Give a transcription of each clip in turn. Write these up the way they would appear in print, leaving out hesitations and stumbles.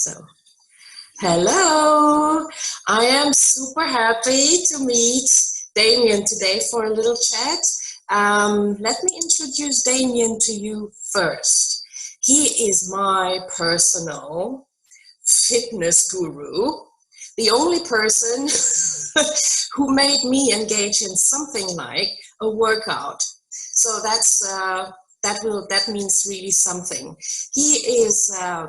So, hello. I am super happy to meet Damien today for a little chat. Let me introduce Damien to you first. He is my personal fitness guru, the only person who made me engage in something like a workout. So that means really something. He is a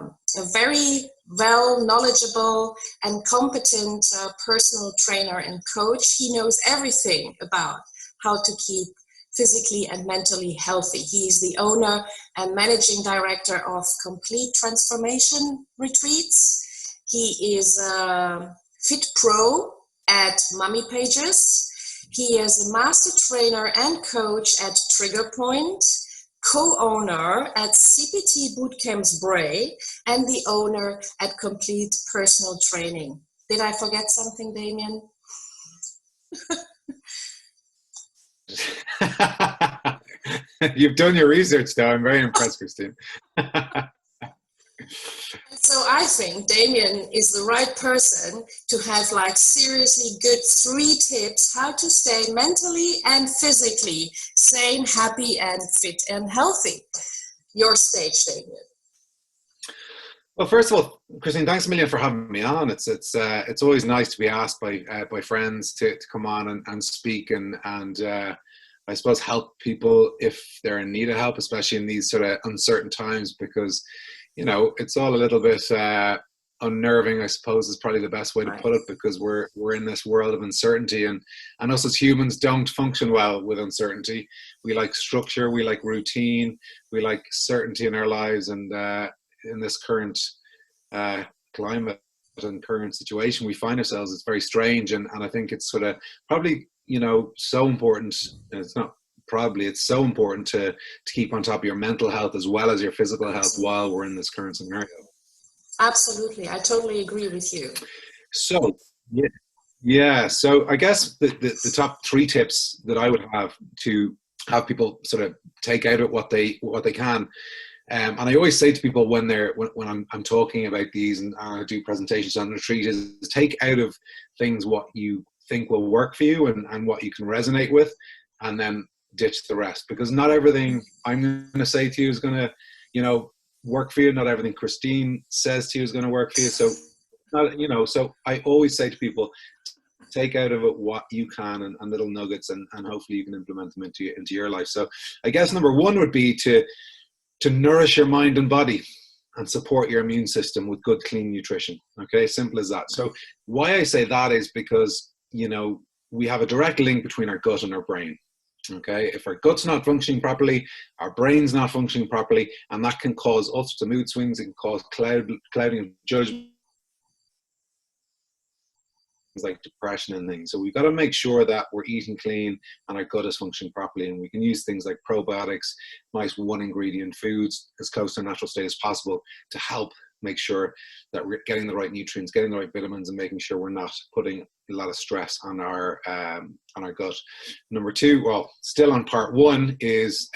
very well knowledgeable and competent personal trainer and coach. He knows everything about how to keep physically and mentally healthy. He is the owner and managing director of Complete Transformation Retreats. He is a Fit Pro at Mummy Pages. He is a master trainer and coach at Trigger Point, co-owner at CPT Bootcamps Bray, and the owner at Complete Personal Training. Did I forget something, Damien? You've done your research, though. I'm very impressed, Christine. So I think Damien is the right person to have like seriously good 3 tips how to stay mentally and physically sane, happy, and fit and healthy. Your stage, Damien. Well, first of all, Christine, thanks a million for having me on. It's always nice to be asked by friends to come on and speak and I suppose help people if they're in need of help, especially in these sort of uncertain times, because it's all a little bit unnerving, I suppose, is probably the best way to put it, because we're in this world of uncertainty, and us as humans don't function well with uncertainty. We like structure, we like routine, we like certainty in our lives, and in this current climate and current situation we find ourselves, it's very strange, and I think it's sort of probably so important, and it's so important to keep on top of your mental health as well as your physical health while we're in this current scenario. Absolutely. I totally agree with you. So, yeah. So I guess the top 3 tips that I would have to have people sort of take out of what they can. And I always say to people when I'm talking about these and I do presentations on retreat is take out of things what you think will work for you and what you can resonate with, and then ditch the rest, because not everything I'm going to say to you is going to work for you. Not everything Christine says to you is going to work for you. So so I always say to people, take out of it what you can and little nuggets, and hopefully you can implement them into your life. So I guess number 1 would be to nourish your mind and body and support your immune system with good, clean nutrition. Okay, simple as that. So why I say that is because we have a direct link between our gut and our brain. Okay, if our gut's not functioning properly, our brain's not functioning properly, and that can cause all sorts of mood swings. It can cause clouding of judgment, like depression and things. So we've got to make sure that we're eating clean and our gut is functioning properly, and we can use things like probiotics, nice 1 ingredient foods as close to a natural state as possible to help make sure that we're getting the right nutrients, getting the right vitamins, and making sure we're not putting a lot of stress on our gut. Number 2, well, still on part 1, is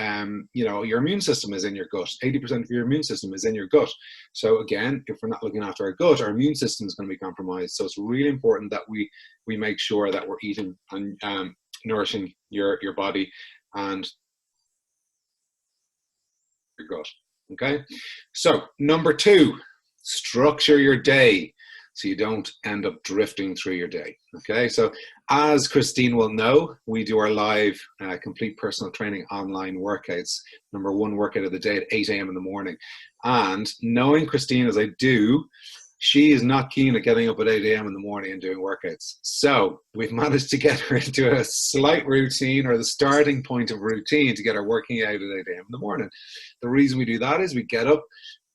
your immune system is in your gut. 80% of your immune system is in your gut. So again, if we're not looking after our gut, our immune system is going to be compromised. So it's really important that we make sure that we're eating and nourishing your body and your gut. Okay, so number 2, structure your day so you don't end up drifting through your day. Okay, so as Christine will know, we do our live complete personal training online workouts. Number 1 workout of the day at 8 a.m. in the morning. And knowing Christine as I do, she is not keen at getting up at 8 a.m. in the morning and doing workouts. So we've managed to get her into a slight routine, or the starting point of routine, to get her working out at 8 a.m. in the morning. The reason we do that is we get up,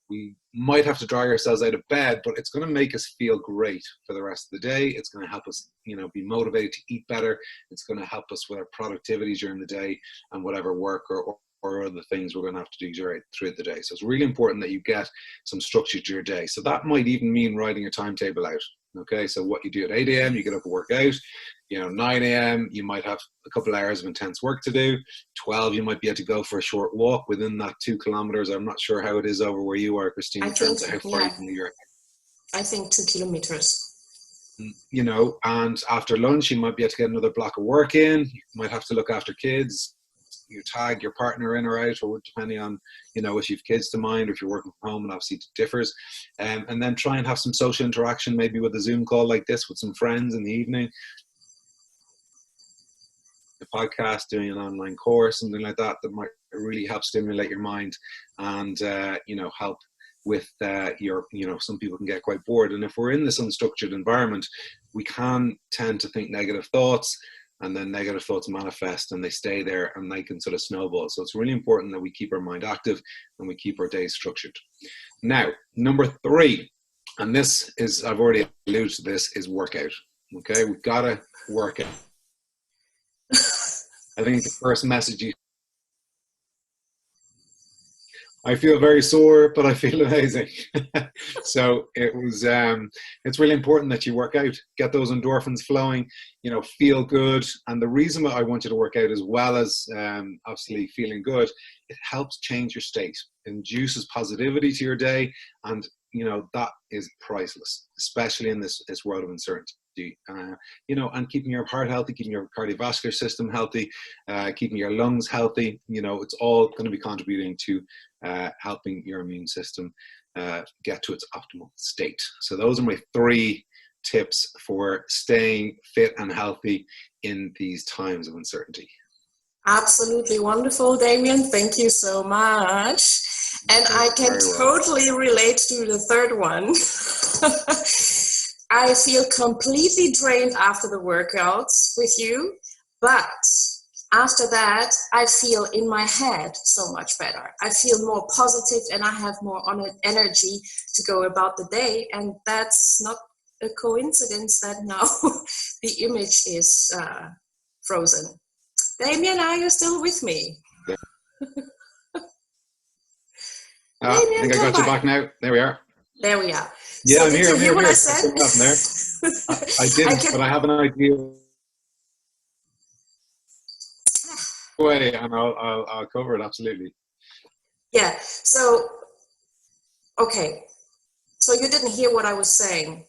we might have to drag ourselves out of bed, but it's going to make us feel great for the rest of the day. It's going to help us, be motivated to eat better. It's going to help us with our productivity during the day and whatever work or other things we're going to have to do throughout the day. So it's really important that you get some structure to your day. So that might even mean writing a timetable out. Okay, so what you do at 8 a.m., you get up and work out. 9 a.m., you might have a couple hours of intense work to do. 12, you might be able to go for a short walk within that 2 kilometers. I'm not sure how it is over where you are, Christine, in terms of how far you can do your I think 2 kilometers. You know, and after lunch, you might be able to get another block of work in. You might have to look after kids. You tag your partner in or out, or depending on, you know, if you've kids to mind, or if you're working from home, and obviously it differs. And then try and have some social interaction, maybe with a Zoom call like this with some friends in the evening. A podcast, doing an online course, something like that, that might really help stimulate your mind and, you know, help with your, you know, some people can get quite bored. And if we're in this unstructured environment, we can tend to think negative thoughts, and then negative thoughts manifest and they stay there and they can sort of snowball. So it's really important that we keep our mind active and we keep our days structured. Now, number 3, and this is, I've already alluded to this, is workout. Okay, we've got to work out. I think the first message you, I feel very sore, but I feel amazing. So it was, it's really important that you work out, get those endorphins flowing, you know, feel good. And the reason why I want you to work out, as well as obviously feeling good, it helps change your state, induces positivity to your day. And, you know, that is priceless, especially in this world of uncertainty. You know, and keeping your heart healthy, keeping your cardiovascular system healthy, keeping your lungs healthy, you know, it's all going to be contributing to helping your immune system get to its optimal state. So those are my 3 tips for staying fit and healthy in these times of uncertainty. Absolutely wonderful, Damien. Thank you so much. And I can totally relate to the third one. I feel completely drained after the workouts with you, but after that, I feel in my head so much better. I feel more positive and I have more energy to go about the day. And that's not a coincidence that now the image is frozen. Damien, are you still with me? I think I got you back now. There we are. There we are. Yeah, so I'm here. Did you hear what I said? I didn't, but I have an idea. Way, and I'll cover it, absolutely. Yeah. So, okay. So you didn't hear what I was saying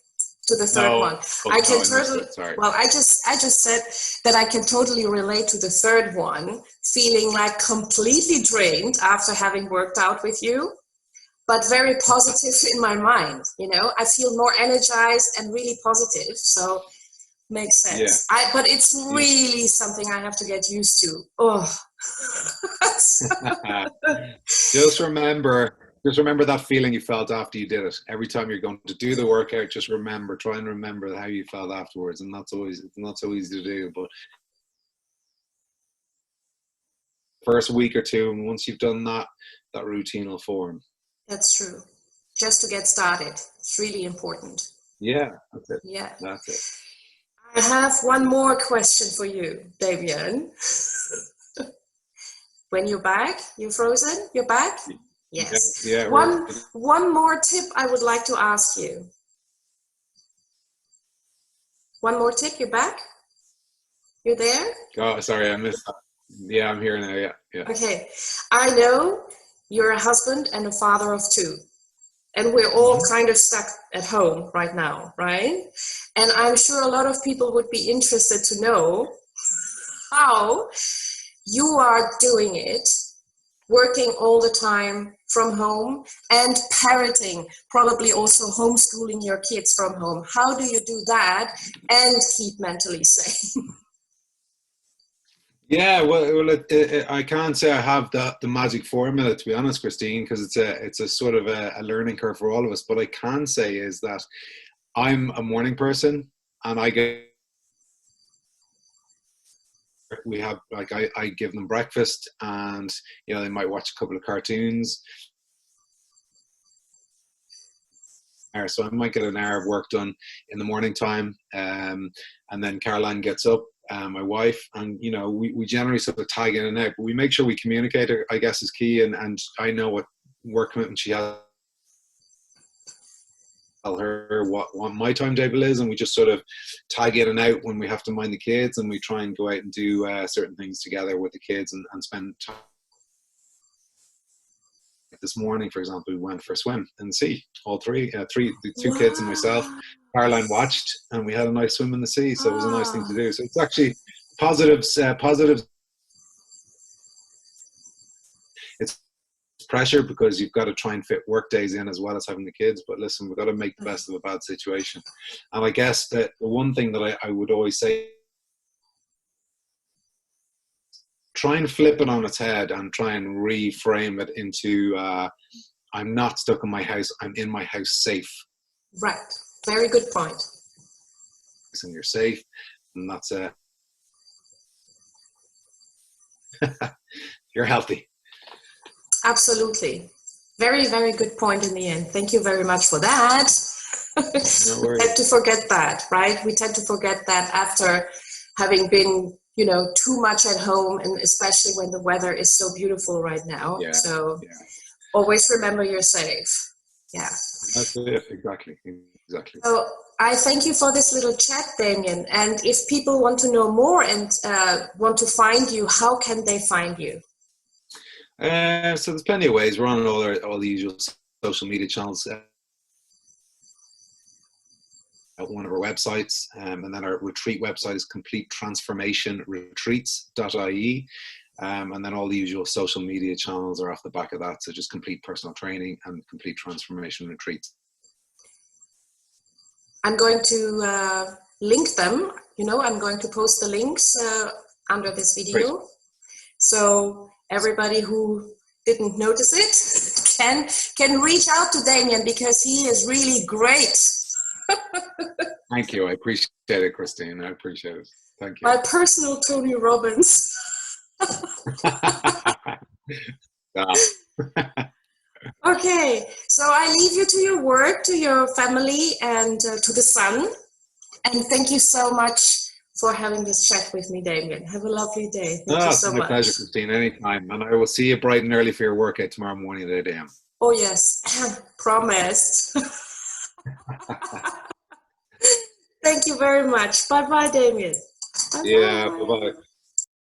to the third one. I can totally. Well, I just said that I can totally relate to the third one, feeling like completely drained after having worked out with you, but very positive in my mind. You know, I feel more energized and really positive. So makes sense. Yeah. But it's really something I have to get used to. Oh. Just remember that feeling you felt after you did it. Every time you're going to do the workout, just try and remember how you felt afterwards. And it's not so easy to do, but first week or two, and once you've done that routine will form. That's true. Just to get started. It's really important. Yeah, that's it. Yeah. That's it. I have one more question for you, Damien. When you're back, you're frozen, you're back? Yes. Yeah. One more tip I would like to ask you. One more tip, you're back? You're there? Oh, sorry, I missed that. Yeah, I'm here now, yeah. Okay. I know you're a husband and a father of 2. And we're all kind of stuck at home right now, right? And I'm sure a lot of people would be interested to know how you are doing it, working all the time from home and parenting, probably also homeschooling your kids from home. How do you do that and keep mentally sane? Yeah, well, I can't say I have the magic formula, to be honest, Christine, because it's a sort of a learning curve for all of us. But I can say is that I'm a morning person, and I give them breakfast, and you know they might watch a couple of cartoons. So I might get an hour of work done in the morning time, and then Caroline gets up. My wife, and you know we generally sort of tag in and out, but we make sure we communicate, I guess, is key, and I know what work commitment she has. Tell her what my timetable is, and we just sort of tag in and out when we have to mind the kids, and we try and go out and do certain things together with the kids and spend time this morning, for example, we went for a swim in the sea. All three, the two kids and myself. Caroline watched, and we had a nice swim in the sea. So it was a nice thing to do. So it's actually positives. It's pressure because you've got to try and fit work days in as well as having the kids. But listen, we've got to make the best of a bad situation. And I guess that the one thing that I would always say, try and flip it on its head and try and reframe it into I'm not stuck in my house, I'm in my house safe. Right. Very good point. And you're safe, and that's you're healthy. Absolutely. Very, very good point in the end. Thank you very much for that. No worries. We tend to forget that, right? We tend to forget that after having been, you know, too much at home, and especially when the weather is so beautiful right now. Yeah, so always remember you're safe. Yeah. That's it. Exactly. So I thank you for this little chat, Damien. And if people want to know more and want to find you, how can they find you? So there's plenty of ways. We're on all the usual social media channels. At one of our websites, and then our retreat website is completetransformationretreats.ie, and then all the usual social media channels are off the back of that. So just Complete Personal Training and Complete Transformation Retreats. I'm going to link them. You know, I'm going to post the links under this video. Great. So everybody who didn't notice it can reach out to Damien, because he is really great. Thank you. I appreciate it, Christine. I appreciate it. Thank you. My personal Tony Robbins. Okay, so I leave you to your work, to your family, and to the sun. And thank you so much for having this chat with me, Damien. Have a lovely day. Thank you so much. It's my pleasure, Christine. Anytime. And I will see you bright and early for your workout tomorrow morning at 8 a.m. Oh, yes. Promised. Thank you very much. Bye-bye, Damien. Bye-bye. Yeah, bye-bye.